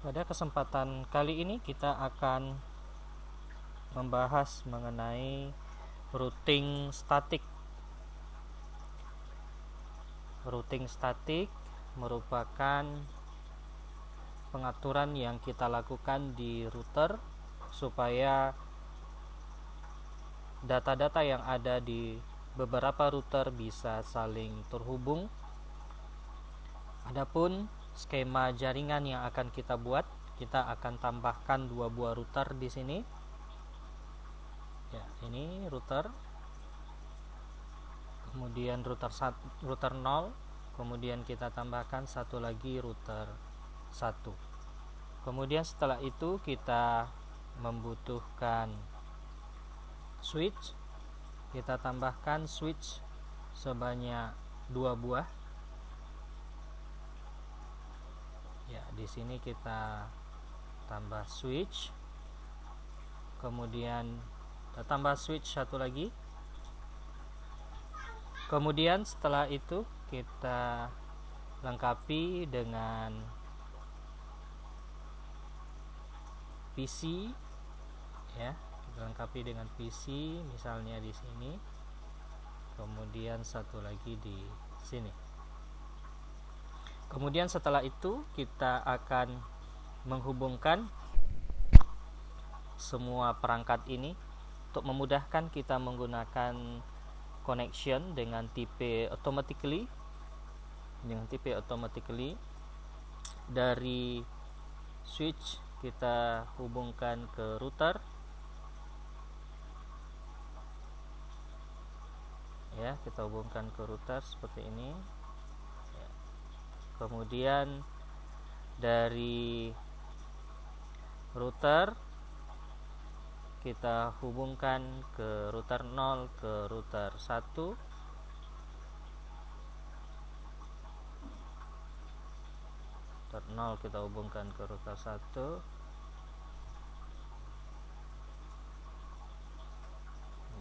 Pada kesempatan kali ini kita akan membahas mengenai routing statik. Routing statik merupakan pengaturan yang kita lakukan di router supaya data-data yang ada di beberapa router bisa saling terhubung. Adapun skema jaringan yang akan kita buat, kita akan tambahkan 2 buah router di sini. Ya, ini router. Kemudian router 0, kemudian kita tambahkan satu lagi router 1. Kemudian setelah itu kita membutuhkan switch. Kita tambahkan switch sebanyak 2 buah. Ya, di sini kita tambah switch. Kemudian kita tambah switch satu lagi. Kemudian setelah itu kita lengkapi dengan PC, ya, kita lengkapi dengan PC misalnya di sini. Kemudian satu lagi di sini. Kemudian setelah itu kita akan menghubungkan semua perangkat ini. Untuk memudahkan kita menggunakan connection dengan tipe automatically. Dari switch kita hubungkan ke router. Ya, kita hubungkan ke router seperti ini. Kemudian dari router kita hubungkan ke router 0 ke router 1. Router 0 kita hubungkan ke router 1.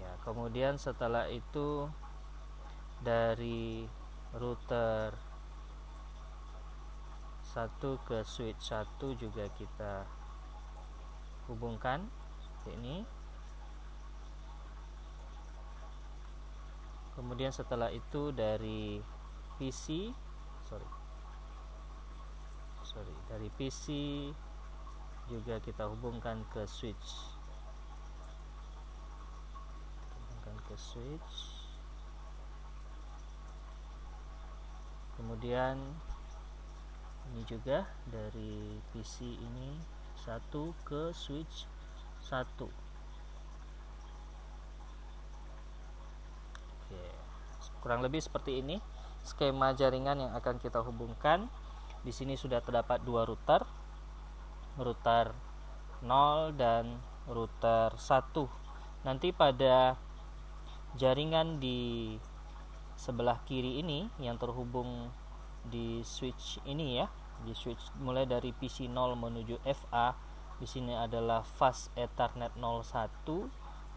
Ya, kemudian setelah itu dari router 1 ke switch 1 juga kita hubungkan seperti ini. Kemudian setelah itu dari PC dari PC juga kita hubungkan ke switch. Kemudian ini juga dari PC ini 1 ke switch 1. Oke, kurang lebih seperti ini skema jaringan yang akan kita hubungkan. Di sini sudah terdapat 2 router 0 dan router 1. Nanti pada jaringan di sebelah kiri ini yang terhubung di switch ini, ya, di switch mulai dari PC 0 menuju FA, di sini adalah fast Ethernet 01.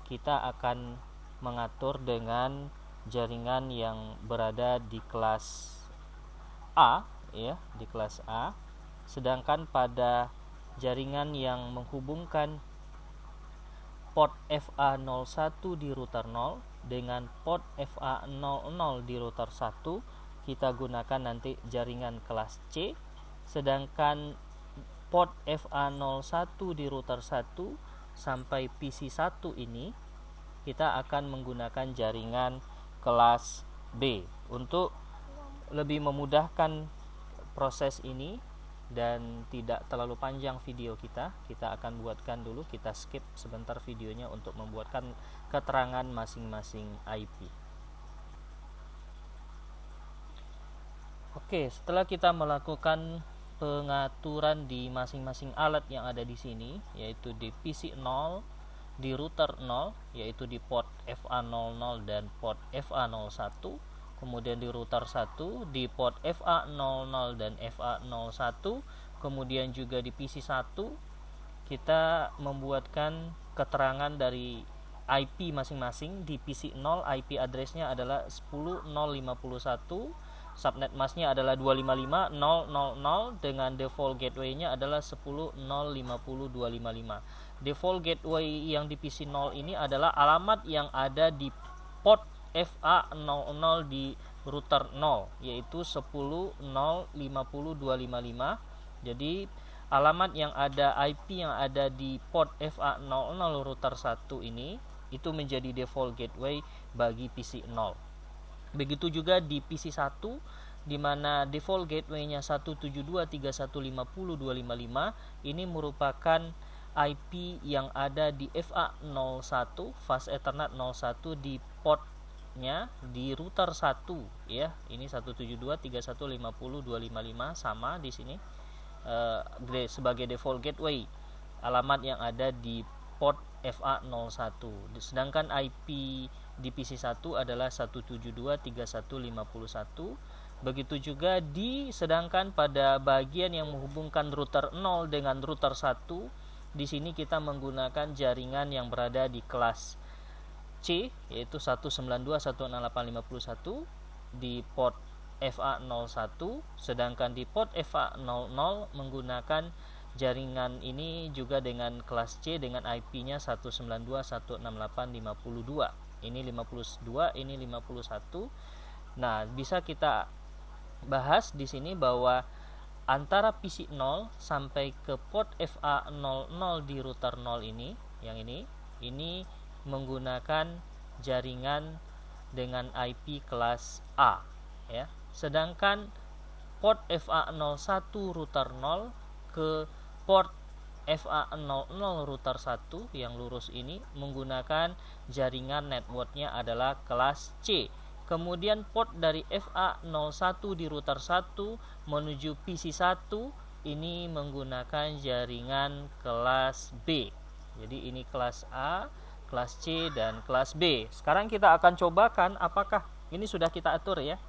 Kita akan mengatur dengan jaringan yang berada di kelas A, ya, di kelas A. Sedangkan pada jaringan yang menghubungkan port FA01 di router 0 dengan port FA00 di router 1, kita gunakan nanti jaringan kelas C. Sedangkan port FA01 di router 1 sampai PC1 ini kita akan menggunakan jaringan kelas B. Untuk lebih memudahkan proses ini dan tidak terlalu panjang video kita akan buatkan dulu, kita skip sebentar videonya untuk membuatkan keterangan masing-masing IP. Oke, setelah kita melakukan pengaturan di masing-masing alat yang ada di sini, yaitu di PC 0, di router 0, yaitu di port FA00 dan port FA01, kemudian di router 1 di port FA00 dan FA01, kemudian juga di PC1 kita membuatkan keterangan dari IP masing-masing. Di PC 0 IP address-nya adalah 10.051 subnet masknya adalah 255.0.0.0 dengan default gateway-nya adalah 10.0.50.255. Default gateway yang di PC 0 ini adalah alamat yang ada di port FA00 di router 0, yaitu 10.0.50.255. Jadi alamat yang ada, IP yang ada di port FA00 router 1 ini itu menjadi default gateway bagi PC 0. Begitu juga di PC 1 di mana default gateway-nya 172.3150.255 ini merupakan IP yang ada di FA01 Fast Ethernet 01 di portnya di router 1 ya. Ini 172.3150.255 sama di sini sebagai default gateway alamat yang ada di port FA01. Sedangkan IP di PC 1 adalah 172.3151. Begitu juga sedangkan pada bagian yang menghubungkan router 0 dengan router 1, di sini kita menggunakan jaringan yang berada di kelas C, yaitu 192.168.51 di port FA01, sedangkan di port FA00 menggunakan jaringan ini juga dengan kelas C dengan IP-nya 192.168.52. Ini 52, ini 51. Nah, bisa kita bahas di sini bahwa antara PC 0 sampai ke port FA00 di router 0 ini, yang ini menggunakan jaringan dengan IP kelas A ya. Sedangkan port FA01 router 0 ke port FA00 router 1 yang lurus ini menggunakan jaringan networknya adalah kelas C. Kemudian port dari FA01 di router 1 menuju PC1 ini menggunakan jaringan kelas B. Jadi ini kelas A, kelas C, dan kelas B. Sekarang kita akan cobakan apakah ini sudah kita atur ya.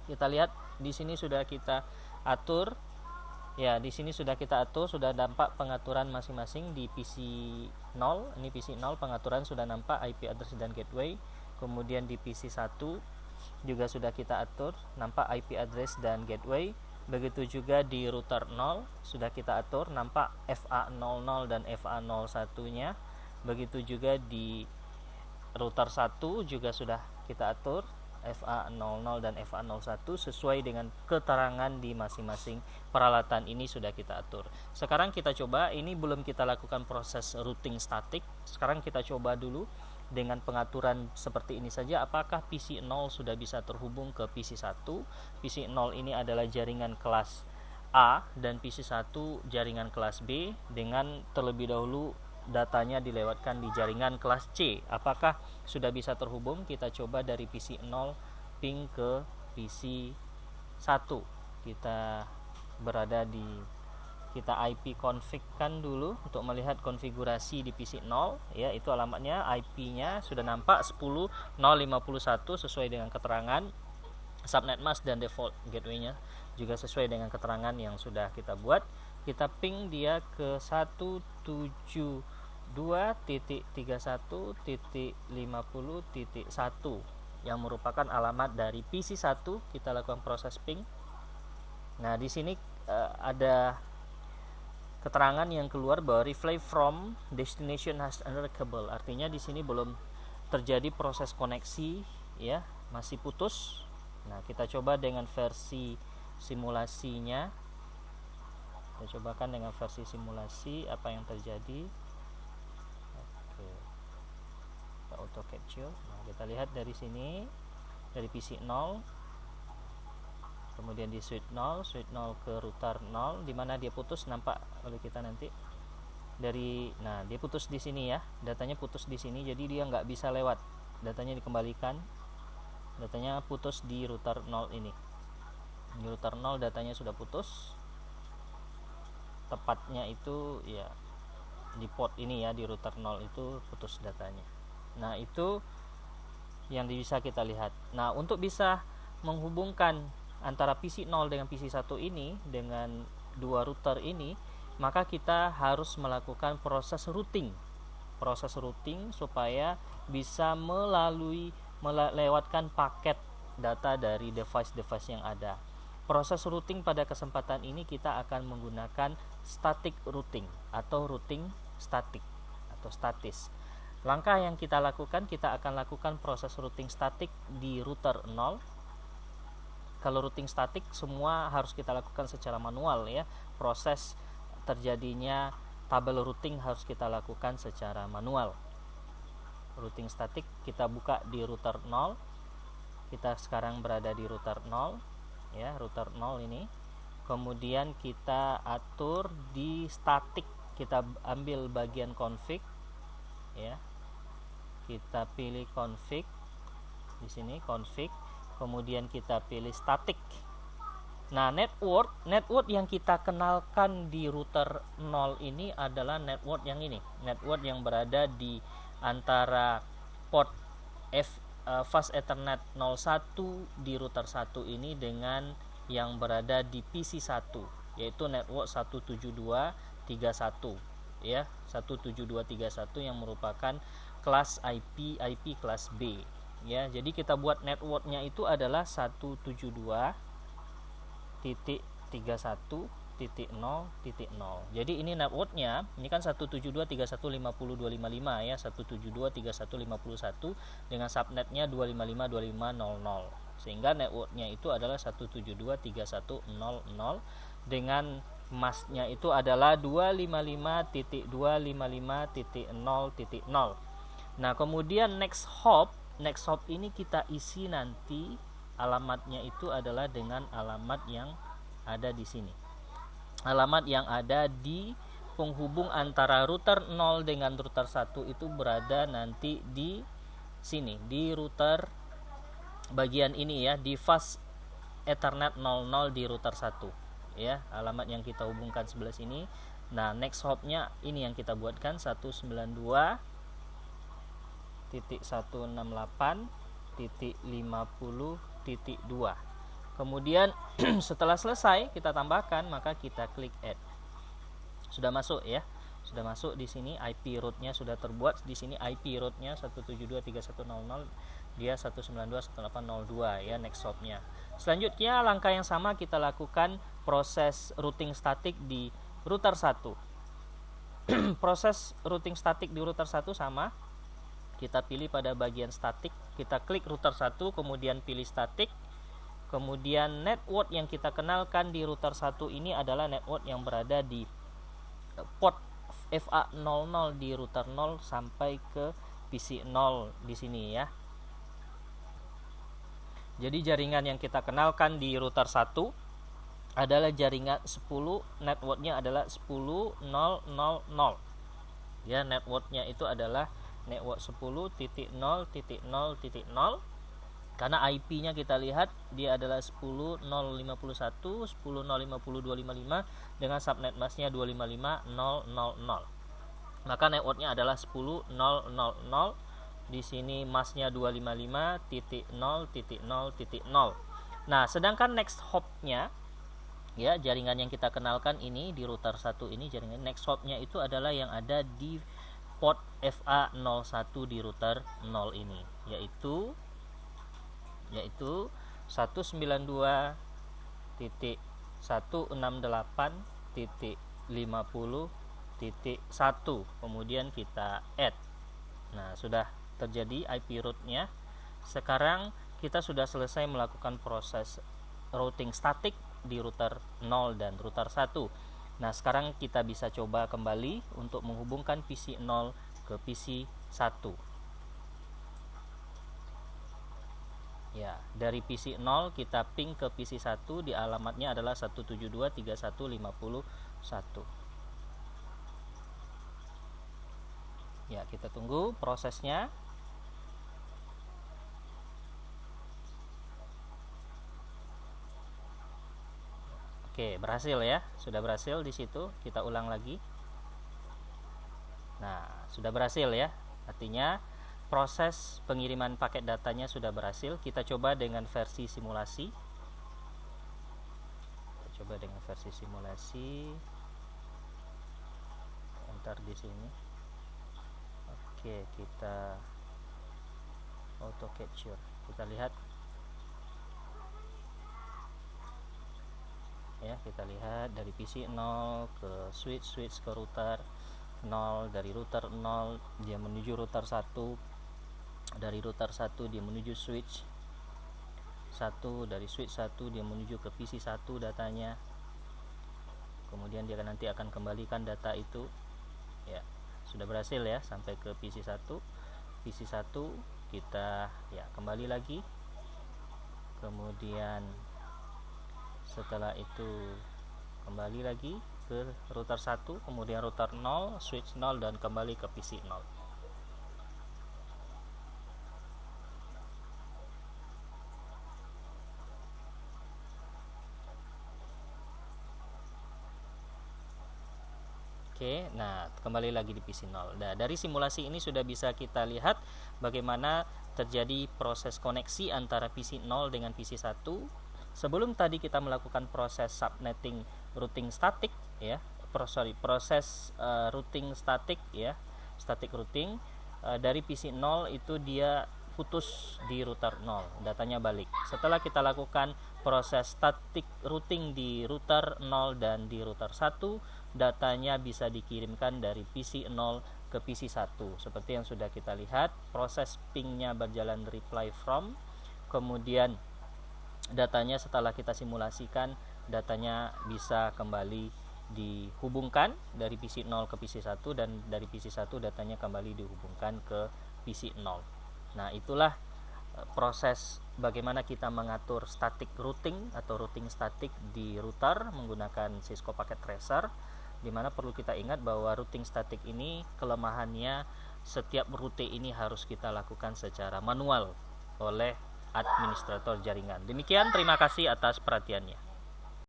Kita lihat di sini sudah kita atur. Ya, di sini sudah kita atur, sudah nampak pengaturan masing-masing di PC 0. Ini PC 0 pengaturan sudah nampak IP address dan gateway. Kemudian di PC 1 juga sudah kita atur, nampak IP address dan gateway. Begitu juga di router 0 sudah kita atur, nampak FA00 dan FA01-nya. Begitu juga di router 1 juga sudah kita atur FA00 dan FA01 sesuai dengan keterangan di masing-masing peralatan ini sudah kita atur. Sekarang kita coba, ini belum kita lakukan proses routing statik. Sekarang kita coba dulu dengan pengaturan seperti ini saja, apakah PC 0 sudah bisa terhubung ke PC 1. PC 0 ini adalah jaringan kelas A dan PC 1 jaringan kelas B, dengan terlebih dahulu datanya dilewatkan di jaringan kelas C. Apakah sudah bisa terhubung? Kita coba dari PC 0 ping ke PC 1. Kita IP config-kan dulu untuk melihat konfigurasi di PC 0 ya. Itu alamatnya, IP-nya sudah nampak 10.051 sesuai dengan keterangan subnet mask, dan default gateway-nya juga sesuai dengan keterangan yang sudah kita buat. Kita ping dia ke 172.31.50.1 yang merupakan alamat dari PC 1. Kita lakukan proses ping. Nah, di sini ada keterangan yang keluar bahwa reply from destination has unreachable. Artinya di sini belum terjadi proses koneksi ya, masih putus. Nah, kita coba dengan versi simulasinya. Kita cobakan dengan versi simulasi apa yang terjadi. Oke. Kita auto capture. Nah, kita lihat dari sini, dari PC 0, kemudian di switch 0 ke router 0, di mana dia putus nampak oleh kita nanti. Nah, dia putus di sini ya, datanya putus di sini, jadi dia nggak bisa lewat. Datanya dikembalikan. Datanya putus di router 0 ini. Di router 0 datanya sudah putus. Tepatnya itu ya di port ini ya, di router 0 itu putus datanya. Nah, itu yang bisa kita lihat. Nah, untuk bisa menghubungkan antara PC 0 dengan PC 1 ini dengan dua router ini, maka kita harus melakukan proses routing supaya bisa melewatkan paket data dari device-device yang ada. Proses routing pada kesempatan ini kita akan menggunakan static routing atau routing static atau statis. Langkah yang kita lakukan, kita akan lakukan proses routing statik di router 0. Kalau routing statik semua harus kita lakukan secara manual ya. Proses terjadinya tabel routing harus kita lakukan secara manual. Routing statik kita buka di router 0. Kita sekarang berada di router 0 ya, router 0 ini. Kemudian kita atur di statik, kita ambil bagian config ya. Kita pilih config di sini, config, kemudian kita pilih static. Nah, network yang kita kenalkan di router 0 ini adalah network yang ini, network yang berada di antara port fast ethernet 01 di router 1 ini dengan yang berada di PC1, yaitu network 172.31 ya, 172.31 yang merupakan kelas IP kelas B ya. Jadi kita buat networknya itu adalah 172.31.0.0. Jadi ini networknya, ini kan 172.31.50.255 ya, 172.31.51 dengan subnetnya 255.25.00, sehingga networknya itu adalah 172.31.00 dengan masknya itu adalah 255.255.0.0. Nah, kemudian next hop ini kita isi nanti alamatnya itu adalah dengan alamat yang ada di sini. Alamat yang ada di penghubung antara router 0 dengan router 1 itu berada nanti di sini, di router bagian ini ya, di fast ethernet 00 di router 1 ya, alamat yang kita hubungkan sebelah sini. Nah, next hopnya ini yang kita buatkan 192.168.50.2. Kemudian setelah selesai kita tambahkan, maka kita klik add. Sudah masuk ya, sudah masuk di sini. IP rootnya sudah terbuat di sini, IP rootnya 172.31.00, dia 192.168.02 ya, next hopnya. Selanjutnya langkah yang sama kita lakukan proses routing statik di router 1. Proses routing statik di router 1 sama, kita pilih pada bagian statik, kita klik router 1, kemudian pilih statik. Kemudian network yang kita kenalkan di router 1 ini adalah network yang berada di port FA00 di router 0 sampai ke PC0 di sini ya. Jadi jaringan yang kita kenalkan di router 1 adalah jaringan 10, networknya adalah 10.0.0.0 ya, networknya itu adalah network 10.0.0.0, karena IP-nya kita lihat dia adalah 10.051, 10.050.255 dengan subnet masknya 255.000. Maka networknya adalah 10.0.0.0. Di sini masknya 255.0.0.0. Nah, sedangkan next hop-nya ya, jaringan yang kita kenalkan ini di router 1 ini, jaringan next hop-nya itu adalah yang ada di port FA01 di router 0 ini, yaitu 192.168.50.1, kemudian kita add. Nah, sudah terjadi IP rootnya. Sekarang kita sudah selesai melakukan proses routing statik di router 0 dan router 1. Nah, sekarang kita bisa coba kembali untuk menghubungkan PC 0 ke PC 1. Ya, dari PC 0 kita ping ke PC 1, di alamatnya adalah 172.31.50.1. Ya, kita tunggu prosesnya. Oke, berhasil ya. Sudah berhasil di situ. Kita ulang lagi. Nah, sudah berhasil ya. Artinya proses pengiriman paket datanya sudah berhasil. Kita coba dengan versi simulasi. Enter di sini. Oke, kita auto capture. Kita lihat ya. Kita lihat dari PC 0 ke switch ke router 0, dari router 0 dia menuju router 1, dari router 1 dia menuju switch 1, dari switch 1 dia menuju ke PC 1 datanya, kemudian dia nanti akan kembalikan data itu ya. Sudah berhasil ya sampai ke PC 1. PC 1 kita ya kembali lagi, kemudian setelah itu kembali lagi ke router 1, kemudian router 0, switch 0, dan kembali ke PC 0. Oke, nah kembali lagi di PC 0. Nah, dari simulasi ini sudah bisa kita lihat bagaimana terjadi proses koneksi antara PC 0 dengan PC 1. Sebelum tadi kita melakukan proses subnetting routing static ya, proses routing static ya, static routing, dari PC 0 itu dia putus di router 0, datanya balik. Setelah kita lakukan proses static routing di router 0 dan di router 1, datanya bisa dikirimkan dari PC 0 ke PC 1. Seperti yang sudah kita lihat, proses pingnya berjalan reply from, kemudian datanya setelah kita simulasikan, datanya bisa kembali dihubungkan dari PC 0 ke PC 1, dan dari PC 1 datanya kembali dihubungkan ke PC 0. Nah, itulah proses bagaimana kita mengatur static routing atau routing static di router menggunakan Cisco Packet Tracer, di mana perlu kita ingat bahwa routing static ini kelemahannya setiap route ini harus kita lakukan secara manual oleh administrator jaringan. Demikian, terima kasih atas perhatiannya.